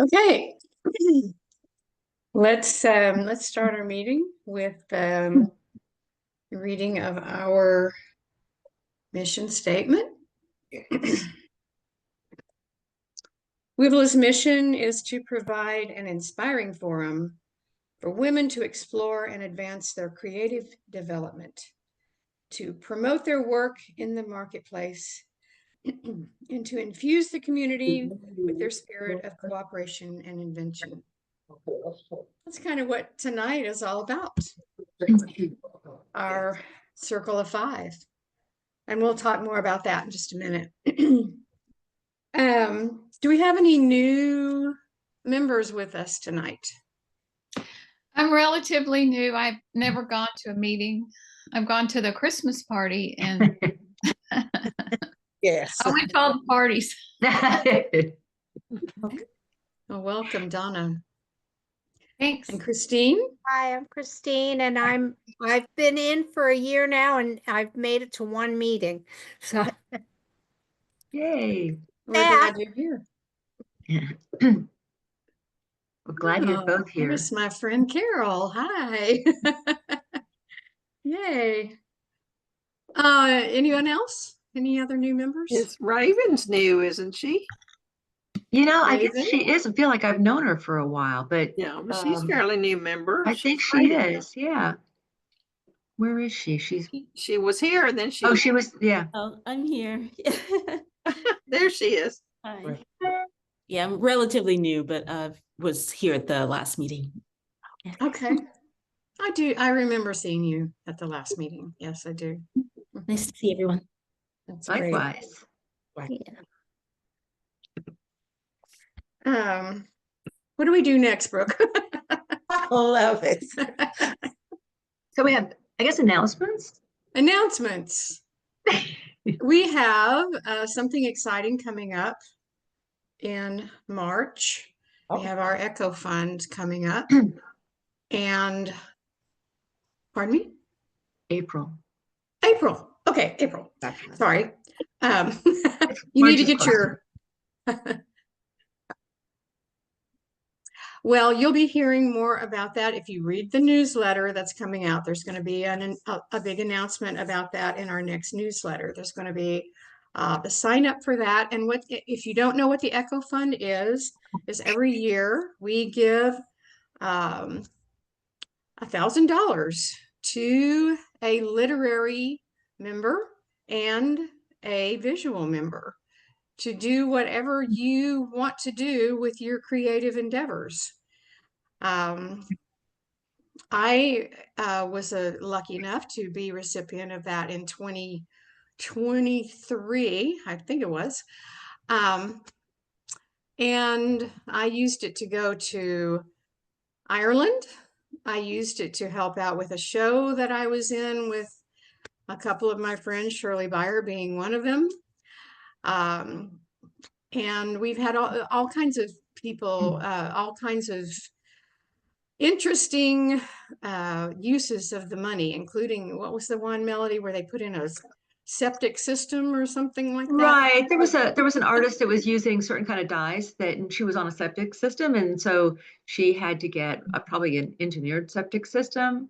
Okay, let's start our meeting with reading of our mission statement. WiVLA's mission is to provide an inspiring forum for women to explore and advance their creative development, to promote their work in the marketplace, and to infuse the community with their spirit of cooperation and invention. That's kind of what tonight is all about. Our circle of five. And we'll talk more about that in just a minute. Do we have any new members with us tonight? I'm relatively new. I've never gone to a meeting. I've gone to the Christmas party and Yes. I went to all the parties. Well, welcome, Donna. Thanks. And Christine? Hi, I'm Christine, and I've been in for a year now, and I've made it to one meeting. So Yay. We're glad you're here. We're glad you're both here. Here's my friend Carol. Hi. Yay. Anyone else? Any other new members? It's Raven's new, isn't she? You know, I guess she is. I feel like I've known her for a while, but Yeah, but she's a fairly new member. I think she is. Yeah. Where is she? She was here, and then she. Oh, she was. Yeah. Oh, I'm here. There she is. Hi. Yeah, I'm relatively new, but was here at the last meeting. Okay. I remember seeing you at the last meeting. Yes, I do. Nice to see everyone. That's Likewise. great. What do we do next, Brooke? I love it. So we have, I guess, announcements. Announcements. We have something exciting coming up in March. We have our Echo Fund coming up. And pardon me? April. Okay, April. Sorry. You need to get your Well, you'll be hearing more about that if you read the newsletter that's coming out. There's going to be a big announcement about that in our next newsletter. There's going to be the sign up for that. And what if you don't know what the Echo Fund is every year we give $1,000 to a literary member and a visual member to do whatever you want to do with your creative endeavors. I was lucky enough to be recipient of that in 2023, I think it was. And I used it to go to Ireland. I used it to help out with a show that I was in with a couple of my friends, Shirley Byer being one of them. And we've had all kinds of people, all kinds of interesting uses of the money, including, what was the one, Melody, where they put in a septic system or something like that? Right. There was an artist that was using certain kind of dyes and she was on a septic system. And so she had to get probably an engineered septic system.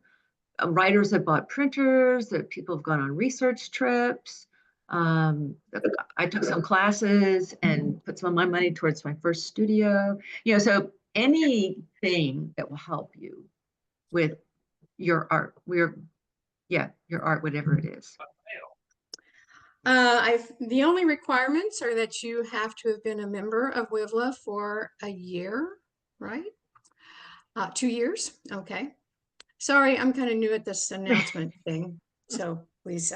Writers have bought printers, that people have gone on research trips. I took some classes and put some of my money towards my first studio. So anything that will help you with your art, your art, whatever it is. The only requirements are that you have to have been a member of WiVLA for a year, right? 2 years. Okay. Sorry, I'm kind of new at this announcement thing, so please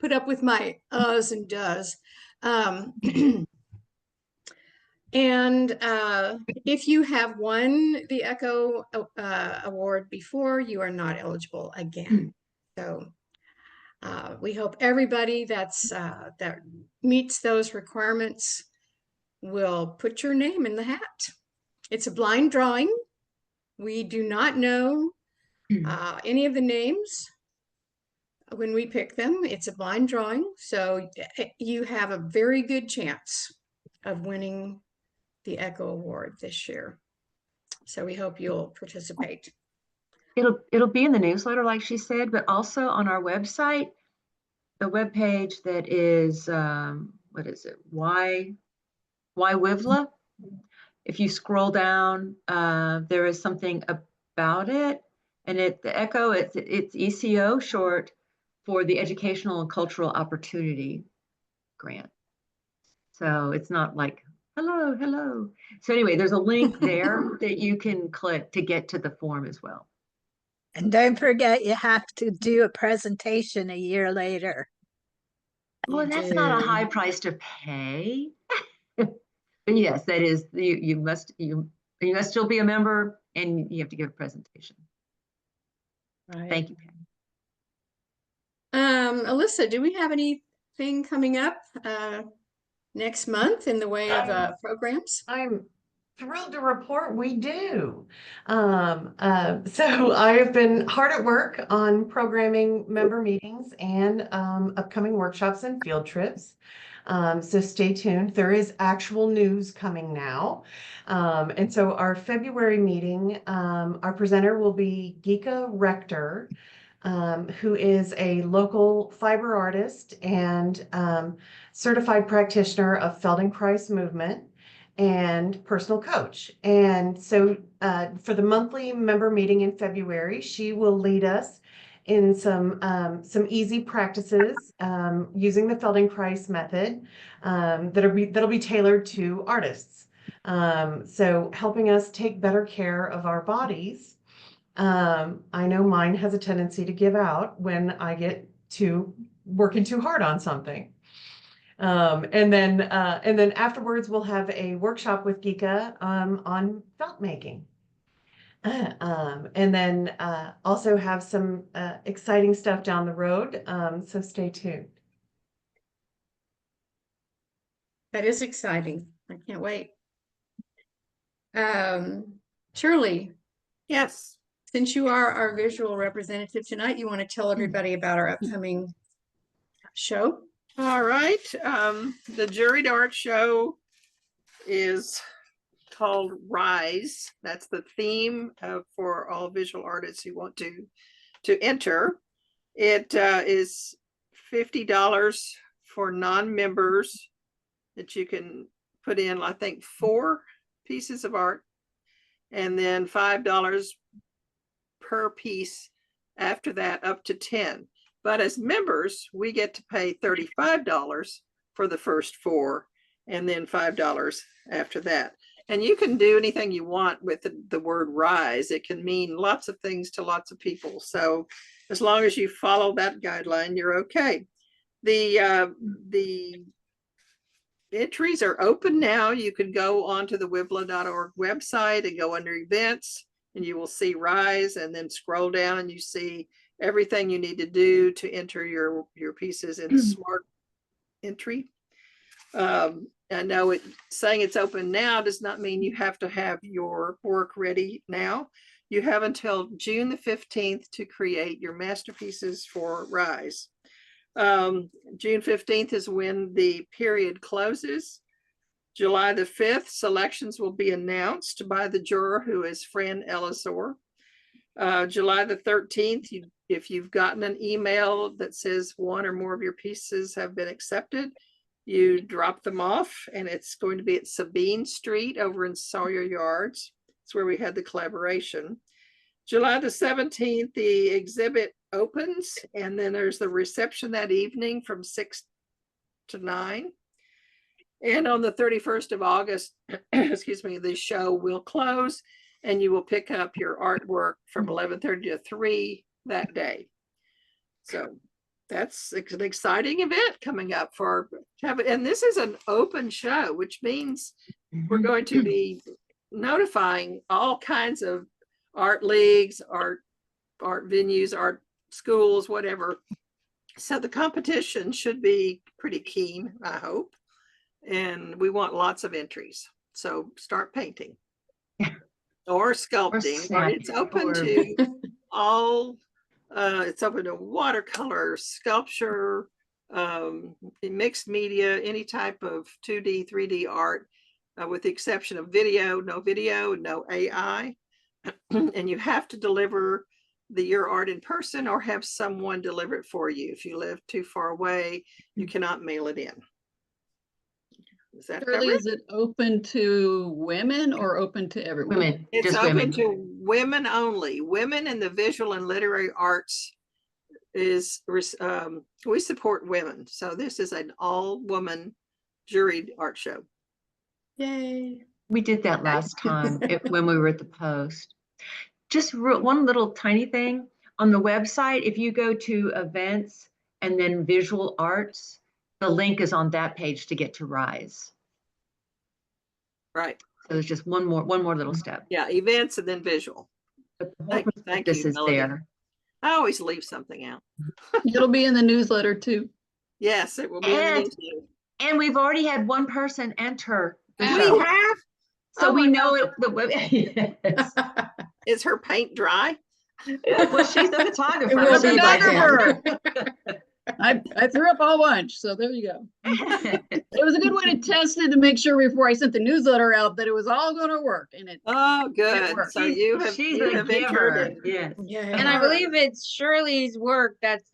put up with my uhs and does. And if you have won the Echo Award before, you are not eligible again. So we hope everybody that meets those requirements will put your name in the hat. It's a blind drawing. We do not know any of the names when we pick them. It's a blind drawing, so you have a very good chance of winning the Echo Award this year. So we hope you'll participate. It'll be in the newsletter, like she said, but also on our website, the webpage that is, what is it? WiVLA. If you scroll down, there is something about it, and the Echo, it's ECO, short for the Educational and Cultural Opportunity Grant. So it's not like hello, hello. So anyway, there's a link there that you can click to get to the form as well. And don't forget, you have to do a presentation a year later. Well, You that's not a do. high price to pay. But yes, that is, you must still be a member and you have to give a presentation. Right. Thank you. Alyssa, do we have anything coming up next month in the way of programs? I'm thrilled to report we do. So I've been hard at work on programming member meetings and upcoming workshops and field trips. So stay tuned. There is actual news coming now. And so our February meeting, our presenter will be Geeka Rector, who is a local fiber artist and certified practitioner of Feldenkrais movement and personal coach. And so for the monthly member meeting in February, she will lead us in some easy practices using the Feldenkrais method that'll be tailored to artists. So helping us take better care of our bodies. I know mine has a tendency to give out when I get to working too hard on something. And then afterwards we'll have a workshop with Geeka on felt making. And then also have some exciting stuff down the road. So stay tuned. That is exciting. I can't wait. Shirley, Yes. since you are our visual representative tonight, you want to tell everybody about our upcoming show? All right. The Juried Art Show is called Rise. That's the theme for all visual artists who want to enter. It is $50 for non-members that you can put in, I think, 4 pieces of art, and then $5 per piece after that, up to 10. But as members, we get to pay $35 for the first 4, and then $5 after that. And you can do anything you want with the word rise. It can mean lots of things to lots of people. So as long as you follow that guideline, you're okay. The entries are open now. You can go onto the WiVLA.org website and go under events, and you will see Rise, and then scroll down and you see everything you need to do to enter your pieces in Smart Entry. I know saying it's open now does not mean you have to have your work ready now. You have until June the 15th to create your masterpieces for Rise. June 15th is when the period closes. July the 5th, selections will be announced by the juror, who is Fran Elizor. July the 13th, if you've gotten an email that says one or more of your pieces have been accepted, you drop them off, and it's going to be at Sabine Street over in Sawyer Yards. It's where we had the collaboration. July the 17th, the exhibit opens, and then there's the reception that evening from 6 to 9. And on the 31st of August, excuse me, the show will close, and you will pick up your artwork from 11:30 to 3 that day. So that's an exciting event coming up and this is an open show, which means we're going to be notifying all kinds of art leagues, art venues, art schools, whatever. So the competition should be pretty keen, I hope. And we want lots of entries. So start painting or sculpting. It's open to all. It's open to watercolor, sculpture, mixed media, any type of 2D, 3D art. with the exception of video, no AI. And you have to deliver your art in person or have someone deliver it for you. If you live too far away, you cannot mail it in. Is that Shirley, covered? is it open to women or open to everyone? Women, It's just open women. to women only. Women in the visual and literary arts is, we support women. So this is an all-woman juried art show. Yay. We did that last time when we were at the Post. Just one little tiny thing on the website. If you go to events and then visual arts, the link is on that page to get to Rise. Right. So there's just one more little step. Yeah, events and then visual. But the whole Thank this you, is Melody. there. I always leave something out. It'll be in the newsletter too. Yes, it will be in the And- newsletter. And we've already had one person enter the We show. We have. So Oh we my know it. Yes. Is her paint dry? Well, she's a photographer. It will so be by that's- I threw up all lunch, so there you go. It was a good way to test it to make sure before I sent the newsletter out that it was all going to work. And it Oh, good. worked. So you have, she's you a have entered giver. in. Yes. Yeah. And I All right. believe it's Shirley's work that's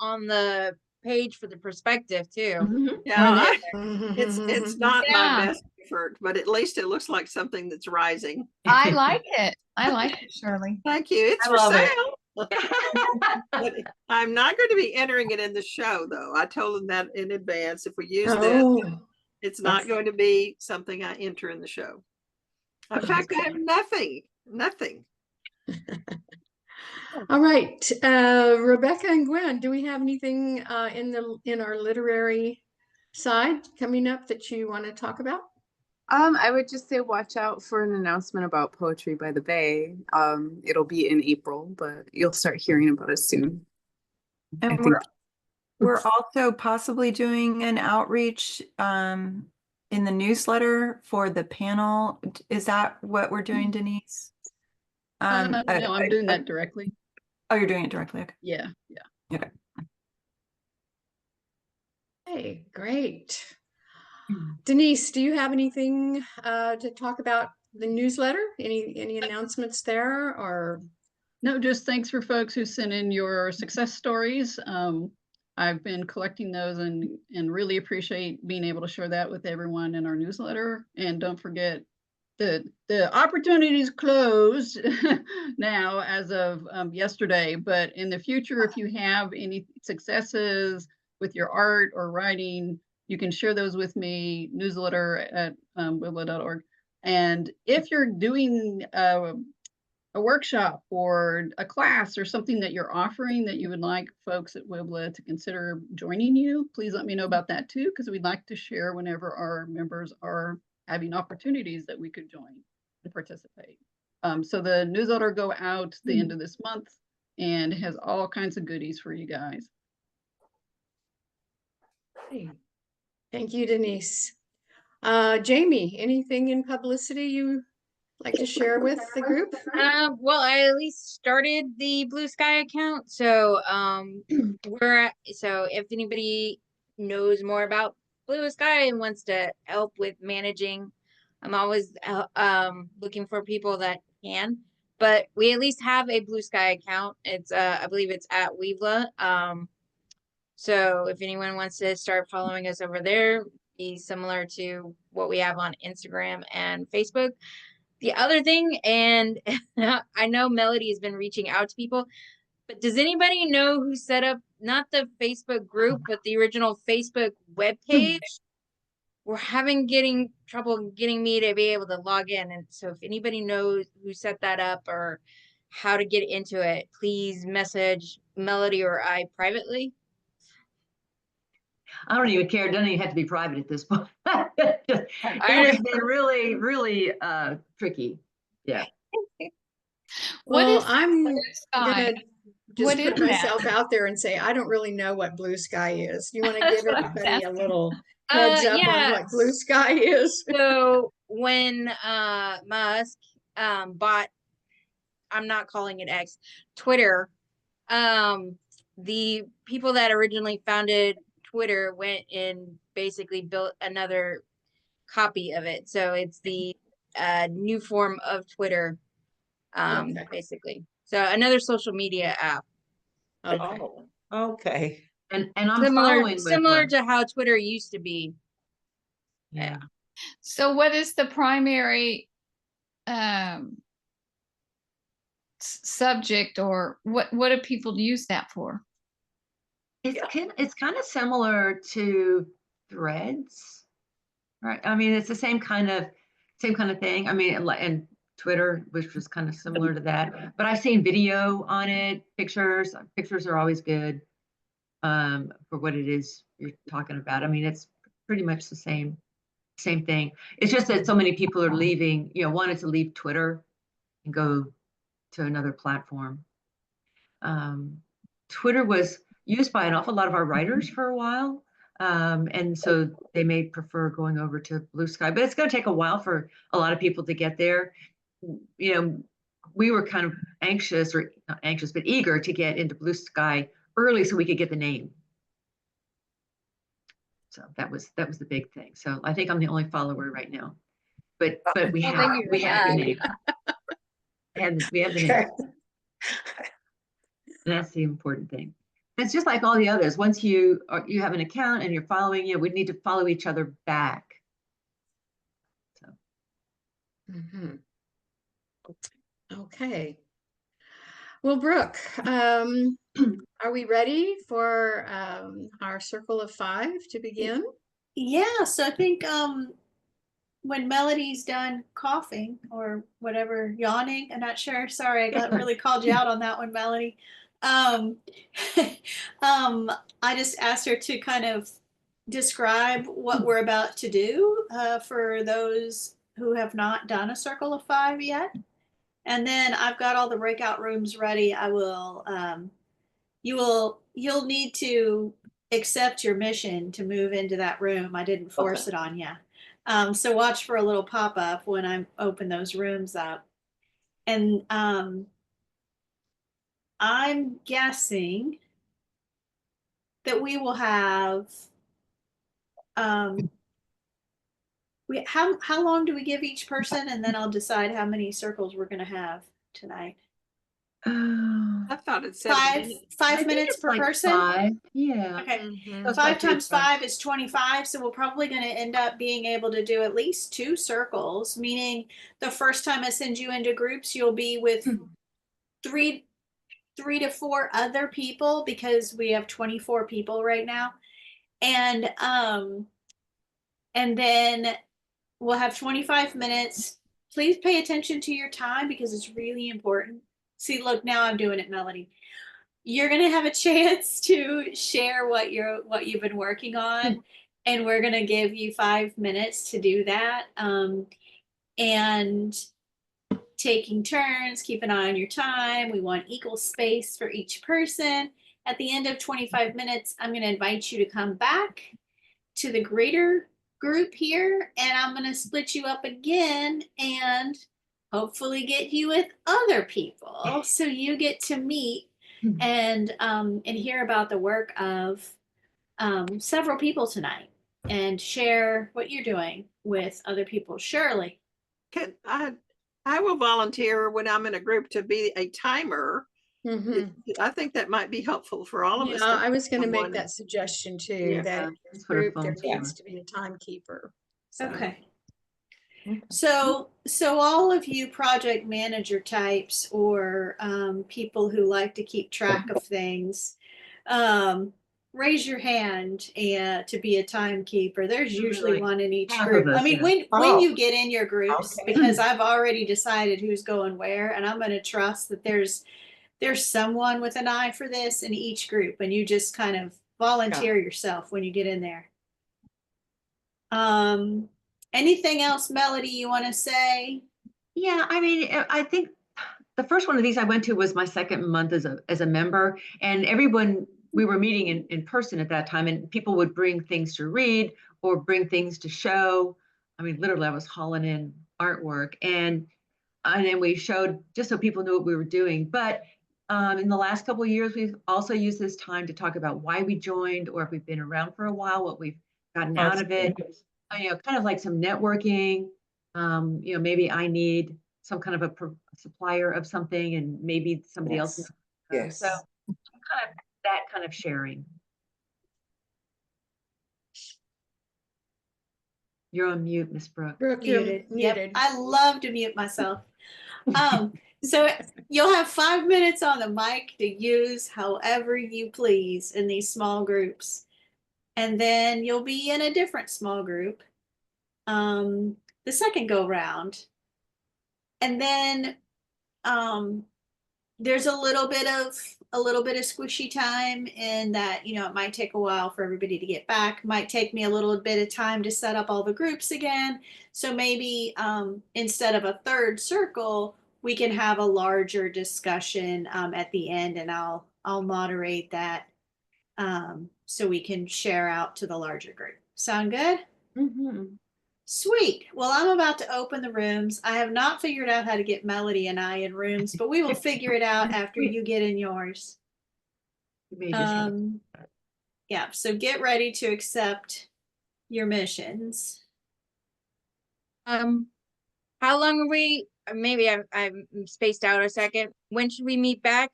on the page for the perspective too. Mhm. Yeah, Mm-hmm. it's not Yeah. my best effort, but at least it looks like something that's rising. I like it. I like it, Shirley. Thank you. It's I for love it. sale. But I'm not going to be entering it in the show, though. I told them that in advance. If we use this, Oh, it's not going to be something I enter in the show. In fact, I have nothing. all right. Rebecca and Gwen, do we have anything in our literary side coming up that you want to talk about? I would just say watch out for an announcement about Poetry by the Bay. It'll be in April, but you'll start hearing about it soon. I And think we're also possibly doing an outreach in the newsletter for the panel. Is that what we're doing, Denise? no, I'm doing that directly. Oh, you're doing it directly. Okay. Yeah. Okay. Hey, great. Denise, do you have anything to talk about the newsletter? Any announcements there or? No, just thanks for folks who sent in your success stories. I've been collecting those and really appreciate being able to share that with everyone in our newsletter. And don't forget the opportunity is closed now as of yesterday, but in the future, if you have any successes with your art or writing, you can share those with me, newsletter at WiVLA.org. And if you're doing a workshop or a class or something that you're offering that you would like folks at WiVLA to consider joining you, please let me know about that too, because we'd like to share whenever our members are having opportunities that we could join and participate. So the newsletter go out the end of this month and has all kinds of goodies for you guys. Hey, thank you, Denise. Jamie, anything in publicity you like to share with the group? Well, I at least started the Blue Sky account, so so if anybody knows more about Blue Sky and wants to help with managing, I'm always looking for people that can. But we at least have a Blue Sky account. It's I believe it's at WiVLA. So if anyone wants to start following us over there, be similar to what we have on Instagram and Facebook. The other thing, and I know Melody has been reaching out to people, but does anybody know who set up not the Facebook group, but the original Facebook webpage? We're getting trouble getting me to be able to log in. And so if anybody knows who set that up or how to get into it, please message Melody or I privately. I don't even care. It doesn't even have to be private at this point. It has been really, really tricky. Yeah. Well, I'm gonna just What is put myself out there and say I don't really know what Blue Sky is. You want to give everybody a little heads up on what Blue Sky is? So when Musk bought, I'm not calling it X, Twitter, the people that originally founded Twitter went and basically built another copy of it. So it's the new form of Twitter, Okay. basically. So another social media app. Okay. Oh, okay. And I'm Similar following similar WiVLA. to how Twitter used to be. Yeah. So what is the primary um, subject, or what do people use that for? It's kind of similar to Threads, right? I mean, it's the same kind of thing. I mean, and Twitter, which was kind of similar to that. But I've seen video on it, pictures. Pictures are always good for what it is you're talking about. I mean, it's pretty much the same thing. It's just that so many people are leaving, wanted to leave Twitter and go to another platform. Twitter was used by an awful lot of our writers for a while. And so they may prefer going over to Blue Sky, but it's going to take a while for a lot of people to get there. We were kind of anxious, or not anxious, but eager to get into Blue Sky early so we could get the name. So that was the big thing. So I think I'm the only follower right now, but we have the name. We have the name. And that's the important thing. It's just like all the others. Once you have an account and you're following, we need to follow each other back. So. Okay. Well, Brooke, are we ready for our circle of 5 to begin? Yeah, so I think when Melody's done coughing or whatever, yawning, I'm not sure. Sorry, I got really called you out on that one, Melody. I just asked her to kind of describe what we're about to do for those who have not done a circle of 5 yet. And then I've got all the breakout rooms ready. I will, you'll need to accept your mission to move into that room. I didn't force it on you. So watch for a little pop-up when I open those rooms up. And I'm guessing that we will have how long do we give each person, and then I'll decide how many circles we're going to have tonight. I thought it said 5 minutes per person. 5. Yeah. Okay. Mm-hmm. 5 times 5 is 25. So we're probably going to end up being able to do at least 2 circles, meaning the first time I send you into groups, you'll be with 3 to 4 other people, because we have 24 people right now. And then we'll have 25 minutes. Please pay attention to your time because it's really important. See, look, now I'm doing it, Melody. You're going to have a chance to share what you've been working on, and we're going to give you 5 minutes to do that. And taking turns, keep an eye on your time. We want equal space for each person. At the end of 25 minutes, I'm going to invite you to come back to the greater group here, and I'm going to split you up again and hopefully get you with other people so you get to meet and hear about the work of several people tonight and share what you're doing with other people. Shirley. I will volunteer when I'm in a group to be a timer. I think that might be helpful for all of us. I was going to make that suggestion too, that in this group there needs to be a timekeeper. So. Okay. So all of you project manager types, or people who like to keep track of things, raise your hand to be a timekeeper. There's usually one in each group. I mean, when you get in your groups, because I've already decided who's going where, and I'm going to trust that there's someone with an eye for this in each group, and you just kind of volunteer yourself when you get in there. Anything else, Melody, you want to say? Yeah, I mean, I think the first one of these I went to was my second month as a member, and everyone, we were meeting in person at that time, and people would bring things to read or bring things to show. I mean, literally, I was hauling in artwork, and then we showed just so people knew what we were doing. But in the last couple of years, we've also used this time to talk about why we joined, or if we've been around for a while, what we've gotten out of it. kind of like some networking. Maybe I need some kind of a supplier of something, and maybe somebody else. Yes. So kind of that kind of sharing. You're on mute, Miss Brooke. Brooke, you're Muted. muted. Yep. I love to mute myself. So you'll have 5 minutes on the mic to use however you please in these small groups. And then you'll be in a different small group the second go round. And then there's a little bit of squishy time in that, it might take a while for everybody to get back. Might take me a little bit of time to set up all the groups again. So maybe instead of a third circle, we can have a larger discussion at the end, and I'll moderate that so we can share out to the larger group. Sound good? Mm-hmm. Sweet. Well, I'm about to open the rooms. I have not figured out how to get Melody and I in rooms, but we will figure it out after you get in yours. Yeah, so get ready to accept your missions. How long are we? Maybe I'm spaced out a second. When should we meet back?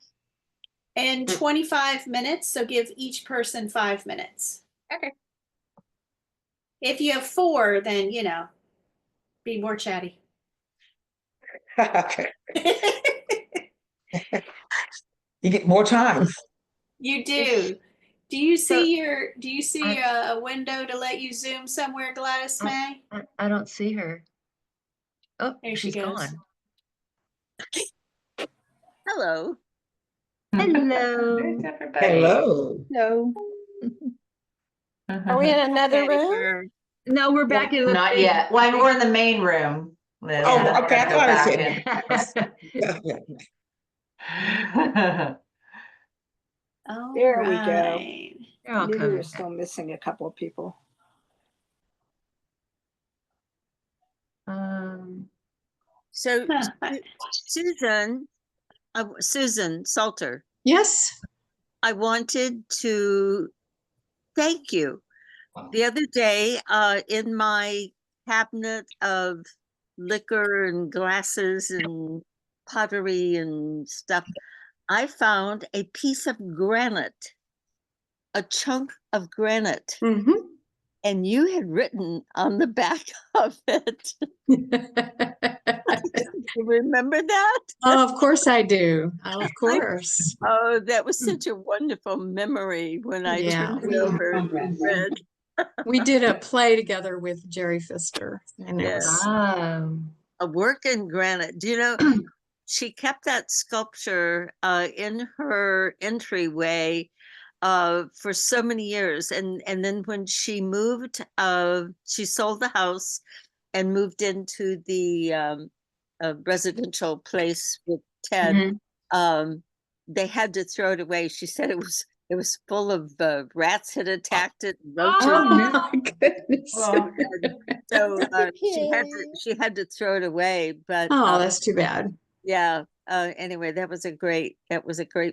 In 25 minutes, so give each person 5 minutes. Okay. If you have 4, then, be more chatty. Okay. You get more time. You do. Do you see a window to let you zoom somewhere, Gladys May? I don't see her. Oh, there she goes. Gone. Hello. Hello. Hello. No. Are we in another room? No, we're back in the Not yet. Well, we're in the main room. Liz. Oh, okay. I Go thought I back said in. All There we right. go. Maybe we're still missing a couple of people. So Susan Salter. Yes. I wanted to thank you. The other day, in my cabinet of liquor and glasses and pottery and stuff, I found a piece of granite, a chunk of granite. Mm-hmm. And you had written on the back of it. You remember that? Oh, of course I do. Of course. Oh, that was such a wonderful memory when I turned it over and read. We did a play together with Jerry Pfister. And it was a work in granite. Do you know, she kept that sculpture in her entryway for so many years. And then when she moved, she sold the house and moved into the residential place with Ted. They had to throw it away. She said it was full of rats had attacked it, roaches. Oh my goodness! So she had to throw it away. But that's too bad. Yeah. Anyway, that was a great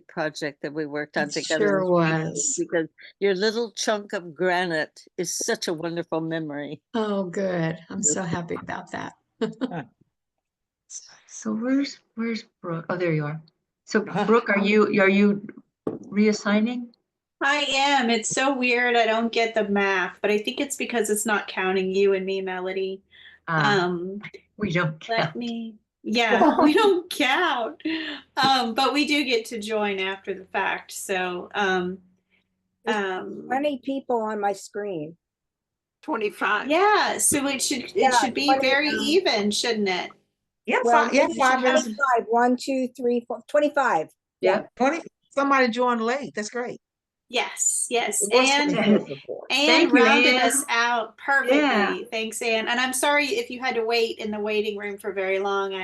project that we worked on together. Sure was. Because your little chunk of granite is such a wonderful memory. Oh, good. I'm so happy about that. So where's Brooke? Oh, there you are. So Brooke, are you reassigning? I am. It's so weird. I don't get the math, but I think it's because it's not counting you and me, Melody. We don't count. We don't count. But we do get to join after the fact. So 20 people on my screen. 25. Yeah, so it should be very even, shouldn't it? Yeah, Well, 5 minutes. 25. 1, 2, 3, 4, 25. Yeah, 20. Somebody joined late. That's great. Yes. Thank Anne you, rounded Anne. us out perfectly. Yeah. Thanks, Anne. And I'm sorry if you had to wait in the waiting room for very long.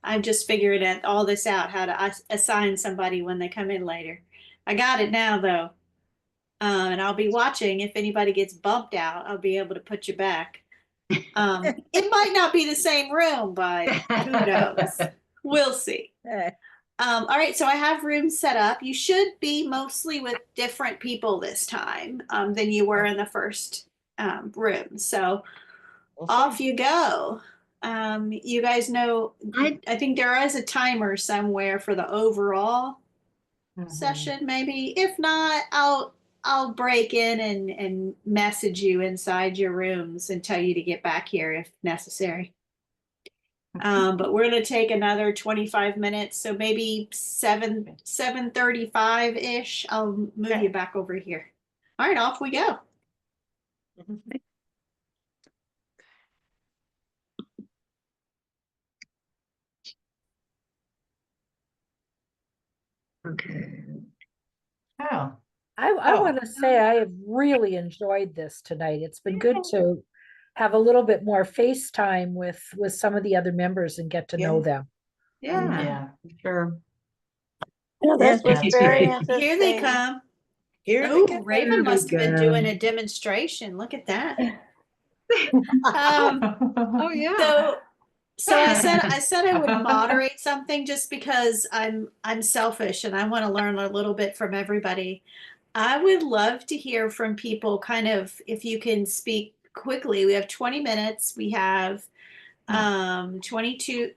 I just figured all this out, how to assign somebody when they come in later. I got it now, though. And I'll be watching. If anybody gets bumped out, I'll be able to put you back. It might not be the same room, but who knows? We'll see. All right, so I have rooms set up. You should be mostly with different people this time than you were in the first room. So off you go. You guys know, I think there is a timer somewhere for the overall session, maybe. If not, I'll break in and message you inside your rooms and tell you to get back here if necessary. But we're going to take another 25 minutes. So maybe 7:35 ish. I'll move you back over here. All right, off we go. Okay. Oh. I Oh. want to say I have really enjoyed this tonight. It's been good to have a little bit more FaceTime with some of the other members and get to know them. Yeah, sure. Yeah, this was very Here they interesting. come. Here they Oh, come. Raven must have been doing a demonstration. Look at that. Oh yeah. So I said I would moderate something just because I'm selfish and I want to learn a little bit from everybody. I would love to hear from people, kind of, if you can speak quickly. We have 20 minutes. We have 22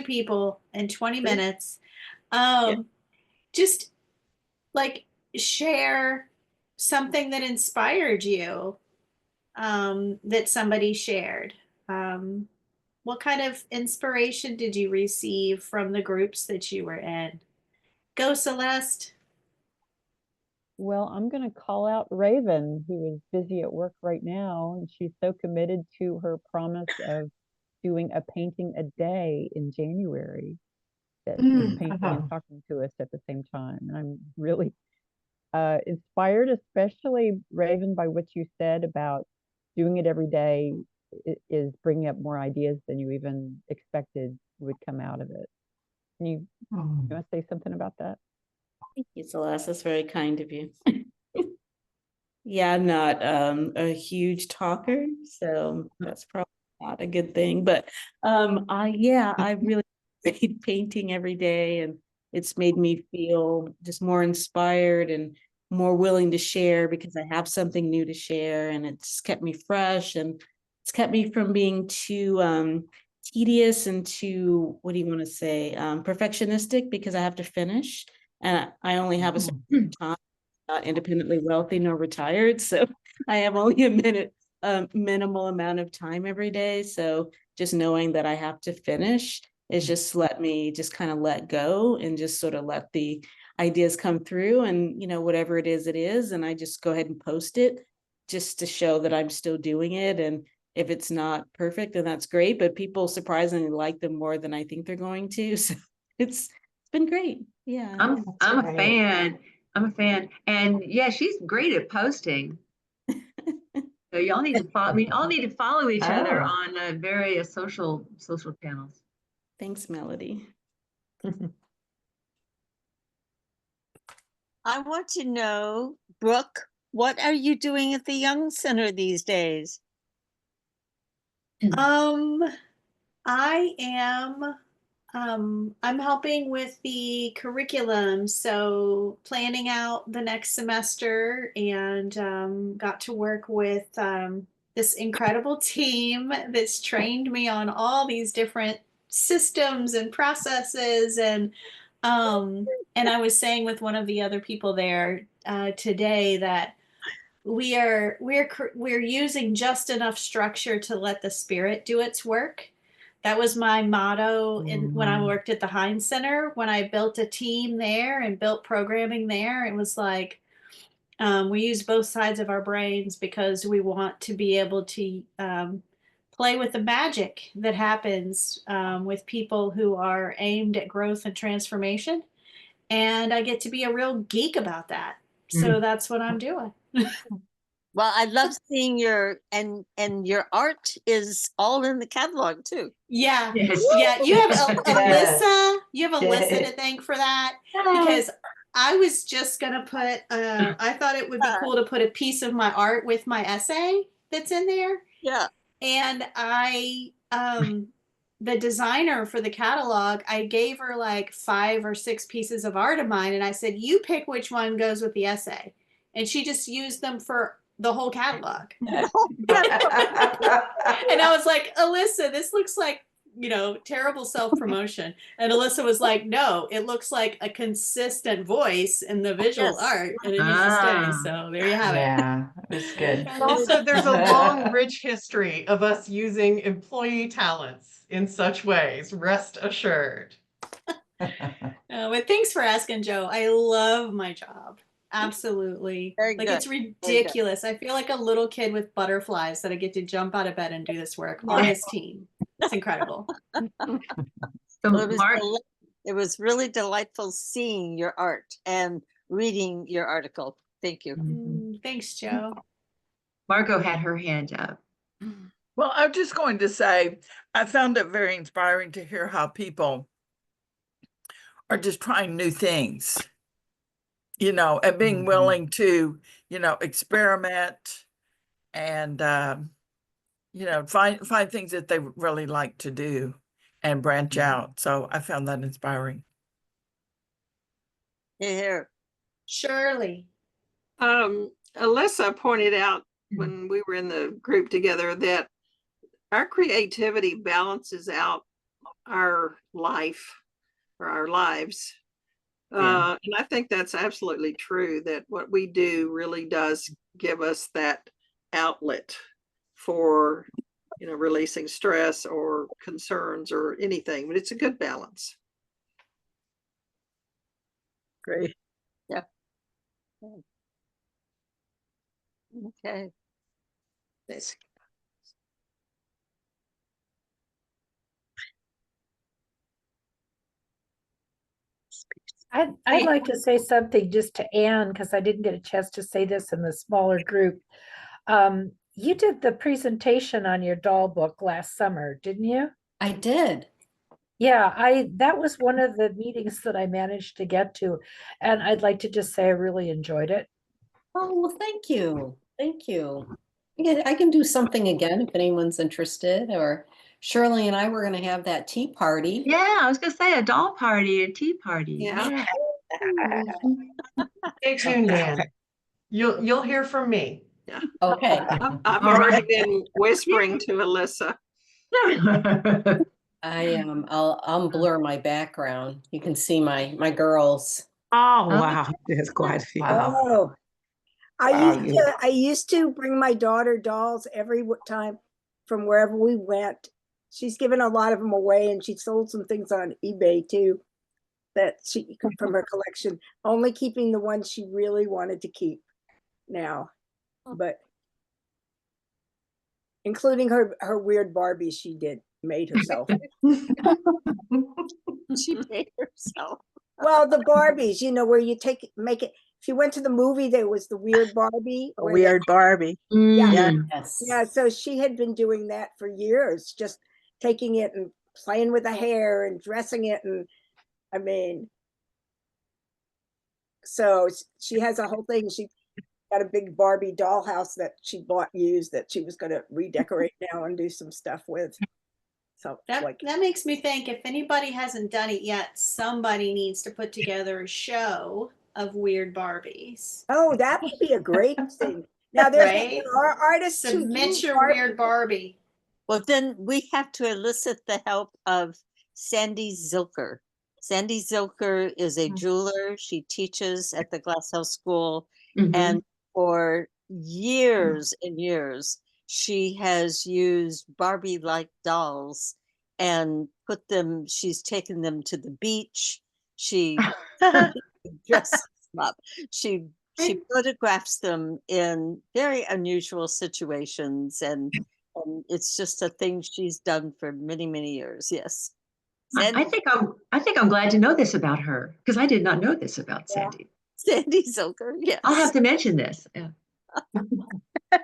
people and 20 minutes. Just like share something that inspired you, that somebody shared. What kind of inspiration did you receive from the groups that you were in? Go, Celeste. Well, I'm going to call out Raven, who is busy at work right now, and she's so committed to her promise of doing a painting a day in January, that she's painting and talking to us at the same time. And I'm really inspired, especially, Raven, by what you said about doing it every day is bringing up more ideas than you even expected would come out of it. Can you want to say something about that? Thank you, Celeste. That's very kind of you. Yeah, I'm not a huge talker, so that's probably not a good thing. But I really hate painting every day, and it's made me feel just more inspired and more willing to share because I have something new to share, and it's kept me fresh, and it's kept me from being too tedious and too, what do you want to say, perfectionistic, because I have to finish, and I only have a certain time. Not independently wealthy nor retired, so I have only a minimal amount of time every day. So just knowing that I have to finish is just let me just kind of let go and just sort of let the ideas come through, and whatever it is, and I just go ahead and post it just to show that I'm still doing it. And if it's not perfect, then that's great, but people surprisingly like them more than I think they're going to. So it's been great. Yeah. I'm a fan. I'm a fan. And yeah, she's great at posting. So y'all need to follow, all need to follow each other on various social channels. Thanks, Melody. I want to know, Brooke, what are you doing at the Young Center these days? I am I'm helping with the curriculum, so planning out the next semester, and got to work with this incredible team that's trained me on all these different systems and processes, and I was saying with one of the other people there today that we're using just enough structure to let the spirit do its work. That was my motto when I worked at the Heinz Center. When I built a team there and built programming there, it was like we use both sides of our brains because we want to be able to play with the magic that happens with people who are aimed at growth and transformation. And I get to be a real geek about that. So that's what I'm doing. Well, I love seeing your and your art is all in the catalog too. Yeah. Yes. Yeah. You have Yes. Alyssa. You have Alyssa to thank for that, because I was just going to put, I thought it would be cool to put a piece of my art with my essay that's in there. Yeah. And the designer for the catalog, I gave her like 5 or 6 pieces of art of mine. And I said, you pick which one goes with the essay. And she just used them for the whole catalog. And I was like, Alyssa, this looks like, you know, terrible self-promotion. And Alyssa was like, no, it looks like a consistent voice in the visual art and it needs to stay. So there you have it. Yeah, it's good. Also, there's a long, rich history of us using employee talents in such ways, rest assured. But thanks for asking, Joe. I love my job. Absolutely. Very Like good. it's ridiculous. I feel like a little kid with butterflies that I get to jump out of bed and do this work on this team. It's incredible. Well, it was really delightful seeing your art and reading your article. Thank you. Thanks, Joe. Margot had her hand up. Well, I'm just going to say, I found it very inspiring to hear how people are just trying new things, you know, and being willing to, you know, experiment and, you know, find things that they really like to do and branch out. So I found that inspiring. Here. Shirley. Alyssa pointed out when we were in the group together that our creativity balances out our life or our lives. And I think that's absolutely true, that what we do really does give us that outlet for, you know, releasing stress or concerns or anything, but it's a good balance. Great. Yeah. Okay. I'd like to say something just to Anne, because I didn't get a chance to say this in the smaller group. You did the presentation on your doll book last summer, didn't you? I did. Yeah, that was one of the meetings that I managed to get to, and I'd like to just say I really enjoyed it. Oh, well, thank you. Thank you. I can do something again if anyone's interested, or Shirley and I were going to have that tea party. Yeah, I was gonna say a doll party, a tea party. Yeah. Stay tuned, Dan. You'll hear from me. Yeah. Okay. I've already been whispering to Alyssa. I'll blur my background. You can see my girls. Oh, wow. That's quite a few. Oh, Wow, I used to bring my daughter dolls every time from wherever we went. She's given a lot of them away, and she sold some things on eBay too that she from her collection, only keeping the ones she really wanted to keep now, but including her weird Barbie she made herself. She made herself. Well, the Barbies, you know, where you make it. If you went to the movie, there was the weird Barbie. A weird Barbie. Yeah. Yes. Yeah. So she had been doing that for years, just taking it and playing with the hair and dressing it. And I mean, so she has a whole thing. She got a big Barbie dollhouse that she bought used that she was going to redecorate now and do some stuff with. So That makes me think, if anybody hasn't done it yet, somebody needs to put together a show of weird Barbies. Oh, that would be a great thing. Now there's Right? artists who Submit use your Barbie. weird Barbie. Well, then we have to elicit the help of Sandy Zilker. Sandy Zilker is a jeweler. She teaches at the Glasshouse School. And for years and years, she has used Barbie-like dolls and she's taken them to the beach. She dresses them up. She photographs them in very unusual situations, and it's just a thing she's done for many, many years. Yes. I think I'm glad to know this about her, because I did not know this about Sandy. Sandy Zilker, yes. I'll have to mention this. Yeah.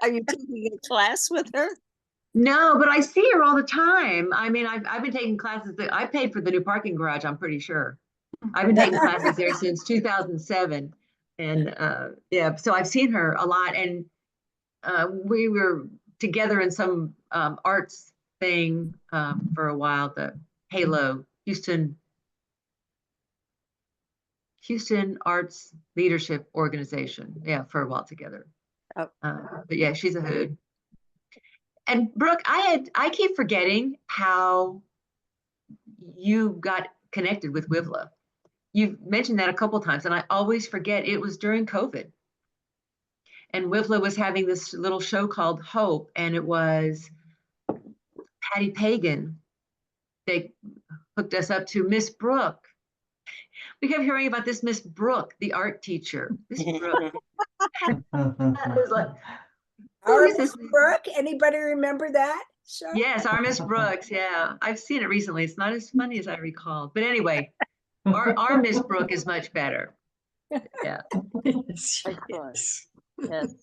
Are you taking a class with her? No, but I see her all the time. I mean, I've been taking classes that I paid for the new parking garage, I'm pretty sure. I've been taking classes there since 2007. And yeah, so I've seen her a lot. And we were together in some arts thing for a while, the Halo, Houston Arts Leadership Organization. Yeah, for a while together. But yeah, she's a hoot. And Brooke, I keep forgetting how you got connected with WiVLA. You've mentioned that a couple times, and I always forget it was during COVID. And WiVLA was having this little show called Hope, and it was Patty Pagan. They hooked us up to Miss Brooke. We kept hearing about this Miss Brooke, the art teacher. Miss Brooke. I was like, Our Miss Brooke, anybody remember that show? yes, our Miss Brooks. Yeah, I've seen it recently. It's not as funny as I recall. But anyway, our Miss Brooke is much better. Yeah. Of course. Yes.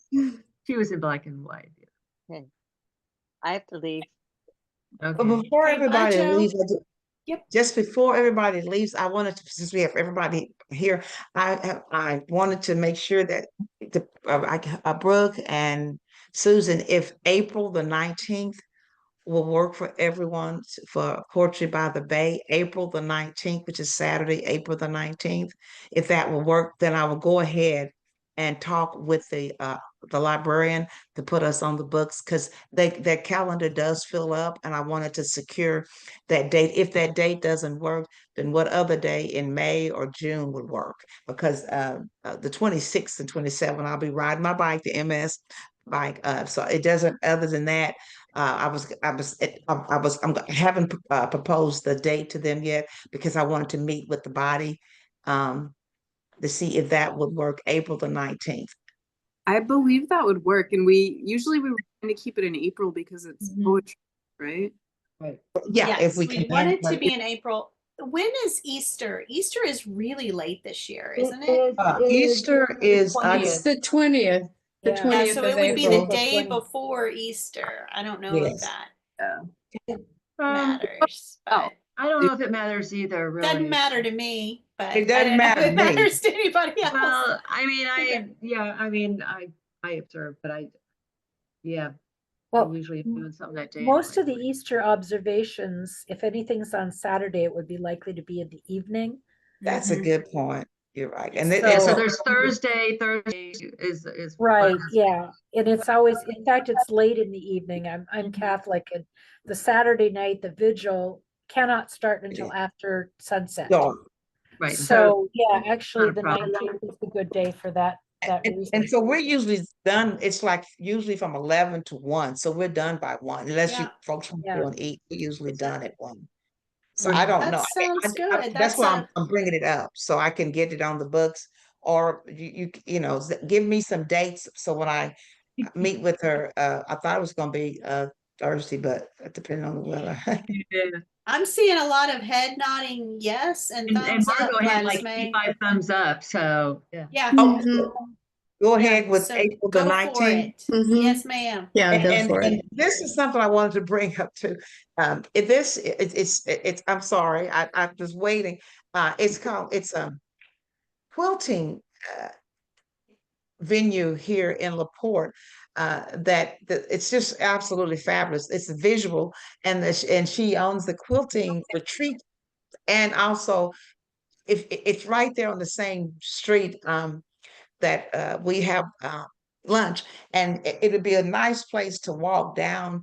She was in black and white. Okay. I have to leave. Okay. But before Okay, bye, everybody Joe. leaves, Yep. just before everybody leaves, I wanted to, since we have everybody here, I wanted to make sure that Brooke and Susan, if April the 19th will work for everyone for Poetry by the Bay, April the 19th, which is Saturday, April the 19th. If that will work, then I will go ahead and talk with the librarian to put us on the books, because their calendar does fill up, and I wanted to secure that date. If that date doesn't work, then what other day in May or June would work? Because the 26th and 27th, I'll be riding my bike, the MS bike. So it doesn't. Other than that, I haven't proposed the date to them yet, because I wanted to meet with the body to see if that would work. April the 19th. I believe that would work. And we were trying to keep it in April because it's poetry, right? Right. Yeah, Yes, if we we can. want it to be in April. When is Easter? Easter is really late this year, isn't it? Easter is It's the 20th. The Yeah. 20th Yeah, so of it would be the April. day 20. before Easter. I don't know if Yes. that Um, matters, but I don't know if it matters either, really. doesn't matter to me, but It doesn't I don't know matter if to it me. matters to anybody else. Well, I mean, Okay. I observe, but yeah, Well, I usually am doing something that day. most anyway. of the Easter observations, if anything's on Saturday, it would be likely to be in the evening. That's a good point. You're right. And Yeah, so So- there's Thursday is Right, yeah, and it's always, in fact, it's late in the evening. I'm Catholic, and the Saturday night, the vigil cannot start until after sunset. Dark. right. So, yeah, actually, not a the problem. 19th is a good day for that reason. And so we're usually done, it's like usually from 11 to 1. So we're done by 1, unless you Yeah. folks want to Yeah. go and eat. We're usually done at 1. So Right. I don't That know. sounds good. That's why I'm bringing it up, so I can get it on the books. Or you know, give me some dates, so when I meet with her, I thought it was going to be Thursday, but depending on the weather. Yeah. I'm seeing a lot of head nodding yes and And thumbs up, Margot had Gladys like May. 5 thumbs up, so yeah. Yeah. Go ahead Yeah, with so April the go 19th. for it. Yes, ma'am. Yeah, go And for it. this is something I wanted to bring up too. It's I'm sorry, I'm just waiting. It's a quilting venue here in LaPorte. It's just absolutely fabulous. It's a visual, and she owns the quilting retreat, and also if it's right there on the same street that we have lunch, and it'd be a nice place to walk down.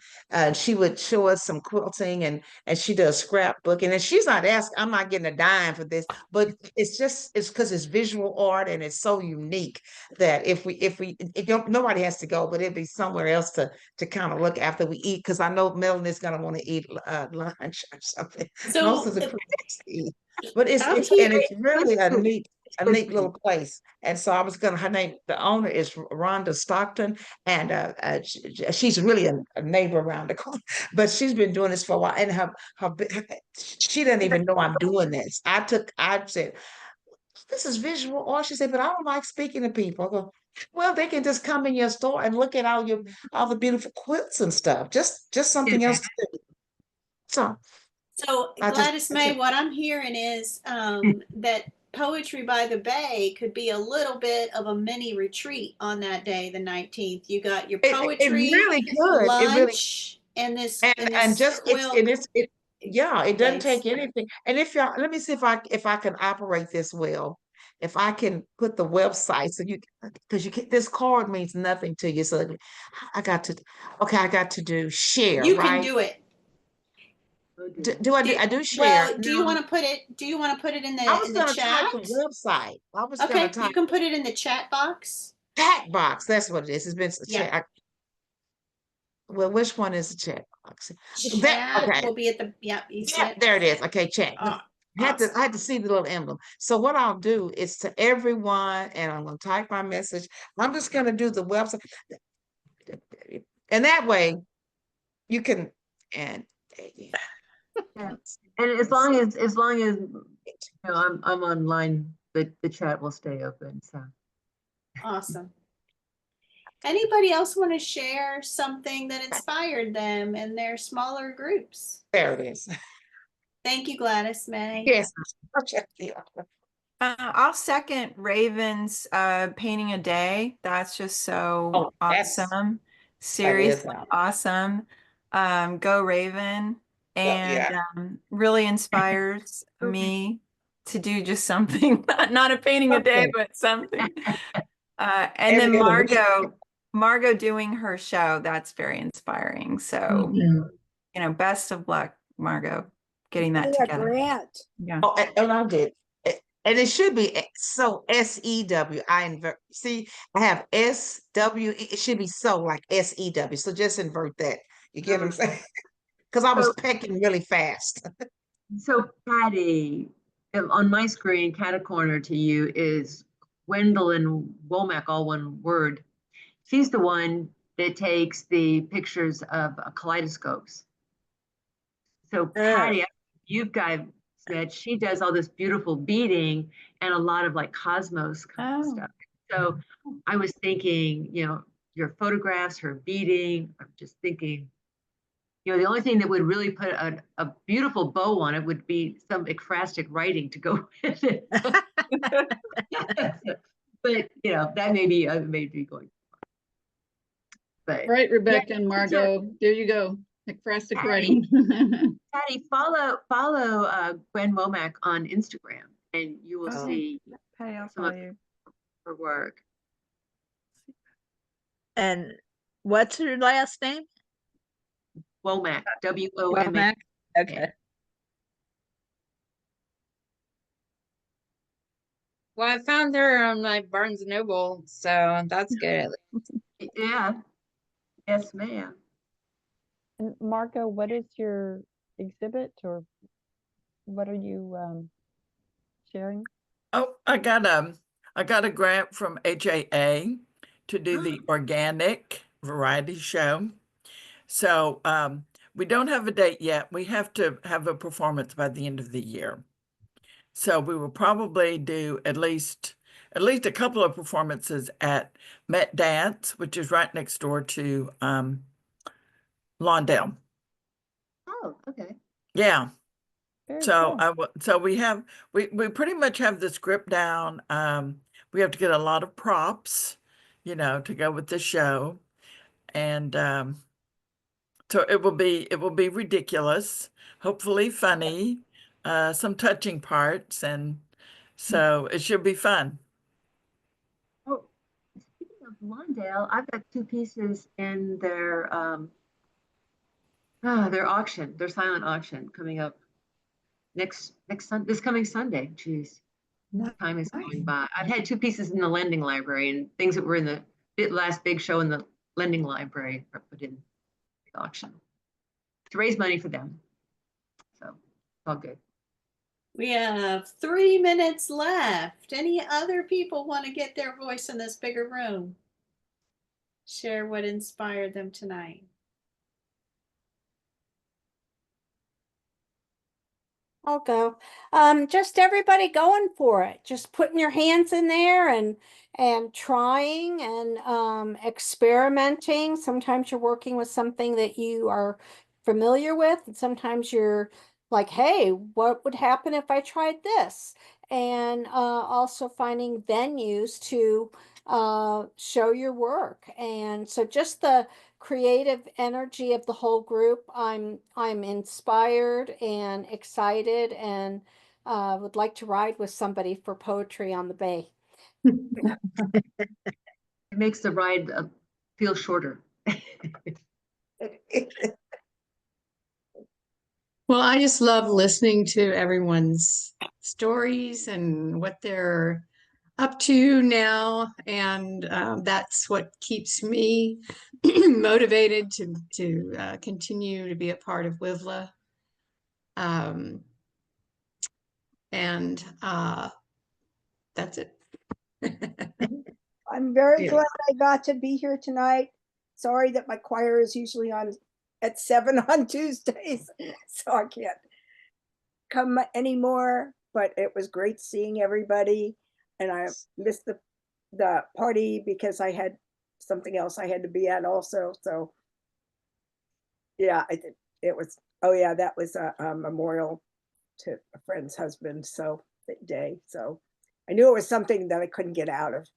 She would show us some quilting, and she does scrapbooking, and she's not asking. I'm not getting a dime for this, but it's because it's visual art and it's so unique that if nobody has to go, but it'd be somewhere else to kind of look after we eat, because I know Melanie's gonna want to eat lunch or something. So, Most of the critics eat, but it's here- really a neat little place. And so I was her name, the owner is Rhonda Stockton, and she's really a neighbor around the corner, but she's been doing this for a while, and she doesn't even know I'm doing this. I said, this is visual art. She said, but I don't like speaking to people. I go, well, they can just come in your store and look at all the beautiful quilts and stuff. Just something else to do. So Gladys May, what I'm hearing is that Poetry by the Bay could be a little bit of a mini retreat on that day, the 19th. You got your poetry, it really could. lunch, and this and just quilt. Yeah, it doesn't place. take anything. And if y'all, let me see if I can operate this well. if I can put the website so you, because you can, this card means nothing to you. So I got to, okay, I got to do share, You can right? do it. I do share. Well, do you want to put it? Do you want to put it in I was the gonna chat? type the website. I was Okay, gonna you type can put it in the chat box. chat box. That's what it is. It's been a Yeah. chat. Well, which one is the chat box? Chat Okay. will be at the, yeah, you see Yeah, it? there it is. Okay, chat. Awesome. I had to see the little emblem. So what I'll do is to everyone, and I'm gonna type my message. I'm just gonna do the website, and that way you can and And as long as you know, I'm online, the chat will stay open. So Awesome. Anybody else want to share something that inspired them in their smaller groups? there it is. Thank you, Gladys May. Yes. I'll second Raven's painting a day. That's just so awesome. Seriously awesome. Go Raven. And really inspires me to do just something, not a painting a day, but something. And then Margot doing her show, that's very inspiring. So, you know, best of luck, Margot, getting that together. Grant. Yeah. Oh, and I did. And it should be so SEW. See, I have SW. It should be so like SEW. So just invert that. You get what I'm saying? Because I was pecking really fast. So Patty, on my screen, catacorner to you is Gwendolyn Womack, all one word. She's the one that takes the pictures of kaleidoscopes. So Patty, you guys met, she does all this beautiful beading and a lot of like cosmos kind of stuff. So I was thinking, you know, your photographs, her beading, I'm just thinking, you know, the only thing that would really put a beautiful bow on it would be some ekphrastic writing to go with it. But, you know, that may be going. But right, Rebecca and Margot, there you go. Ekphrastic writing. Patty, follow Gwen Womack on Instagram, and you will see Patty, I'll some follow of you. her work. And what's her last name? Womack, WOMAC. Okay. Well, I found her on my Barnes and Noble, so that's good. Yeah. Yes, ma'am. And Marco, what is your exhibit, or what are you sharing? Oh, I got a grant from HAA to do the organic variety show. So we don't have a date yet. We have to have a performance by the end of the year. So we will probably do at least a couple of performances at Met Dance, which is right next door to Lawndale. Oh, okay. Yeah. Very So cool. so we pretty much have the script down. We have to get a lot of props, you know, to go with the show. And so it will be ridiculous, hopefully funny, some touching parts, and so it should be fun. Oh, speaking of Lawndale, I've got two pieces in their auction, their silent auction coming up this coming Sunday. Jeez, time is going by. I've had two pieces in the lending library, and things that were in the last big show in the lending library are put in the auction to raise money for them. So it's all good. We have 3 minutes left. Any other people want to get their voice in this bigger room? Share what inspired them tonight. I'll go. Just everybody going for it. Just putting your hands in there and trying and experimenting. Sometimes you're working with something that you are familiar with, and sometimes you're like, hey, what would happen if I tried this? And also finding venues to show your work. And so just the creative energy of the whole group, I'm inspired and excited and would like to ride with somebody for poetry on the bay. It makes the ride feel shorter. Well, I just love listening to everyone's stories and what they're up to now, and that's what keeps me motivated to continue to be a part of WiVLA. And that's it. I'm very Yeah. glad I got to be here tonight. Sorry that my choir is usually on at 7 on Tuesdays, so I can't come anymore, but it was great seeing everybody. And I missed the party because I had something else I had to be at also. So yeah, I think it was, oh yeah, that was a memorial to a friend's husband, so that day. So I knew it was something that I couldn't get out of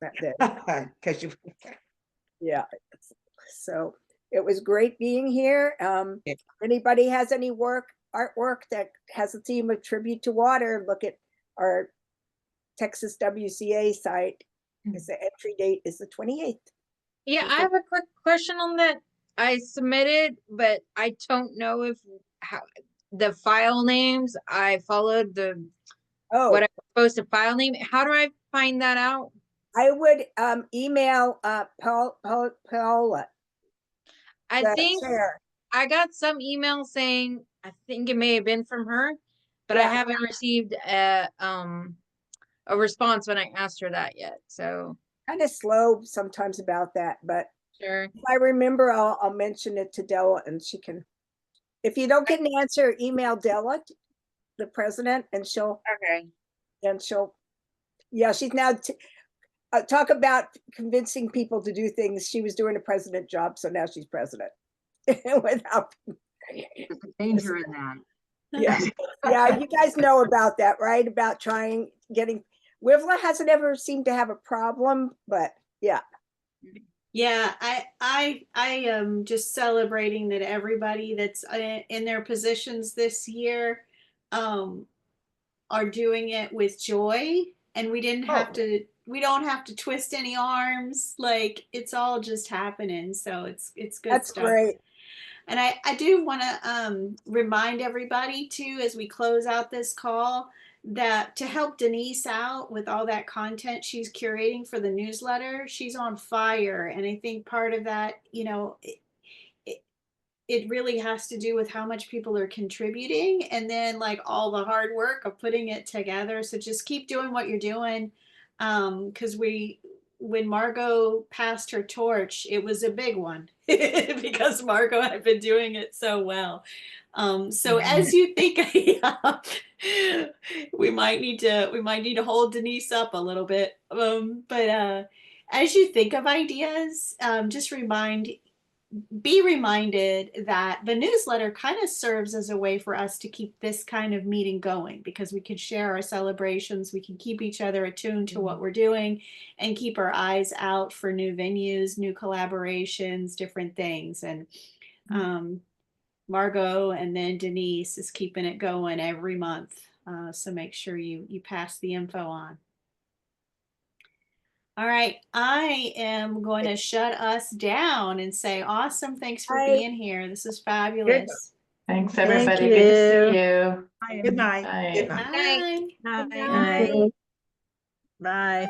that day. Because you, Yeah. So it was great being here. If anybody has any artwork that has a theme of tribute to water, look at our Texas WCA site, because the entry date is the 28th. Yeah, I have a quick question on that. I submitted, but I don't know if how the file names. I followed the what I'm supposed to file name. How do I find that out? I would email Paola. I the think chair. I got some email saying I think it may have been from her, but I Yeah. haven't received a response when I asked her that yet. So Kind of slow sometimes about that, but sure. if I remember, I'll mention it to Della, and she can. If you don't get an answer, email Della, the president, and she'll. Okay. And she'll. Yeah, she's now. Talk about convincing people to do things. She was doing a president job, so now she's president. Without. There's a danger in that. Yeah, yeah, you guys know about that, right? About getting. WiVLA hasn't ever seemed to have a problem, but yeah. Yeah, I am just celebrating that everybody that's in their positions this year are doing it with joy, and we don't have to twist any arms. Like, it's all just happening. So it's good That's stuff. great. And I do want to remind everybody too, as we close out this call, that to help Denise out with all that content she's curating for the newsletter, she's on fire. And I think part of that, it really has to do with how much people are contributing, and then like all the hard work of putting it together. So just keep doing what you're doing. Because when Margot passed her torch, it was a big one because Margot had been doing it so well. So as you think, we might need to hold Denise up a little bit. But as you think of ideas, just be reminded that the newsletter kind of serves as a way for us to keep this kind of meeting going, because we can share our celebrations, we can keep each other attuned to what we're doing, and keep our eyes out for new venues, new collaborations, different things. And Margot and then Denise is keeping it going every month. So make sure you pass the info on. All right, I am going to shut us down and say, awesome, thanks for being here. This is fabulous. Thanks, Thank everybody. Good to see you. Good night. Bye. Good night. Bye. Bye. Bye.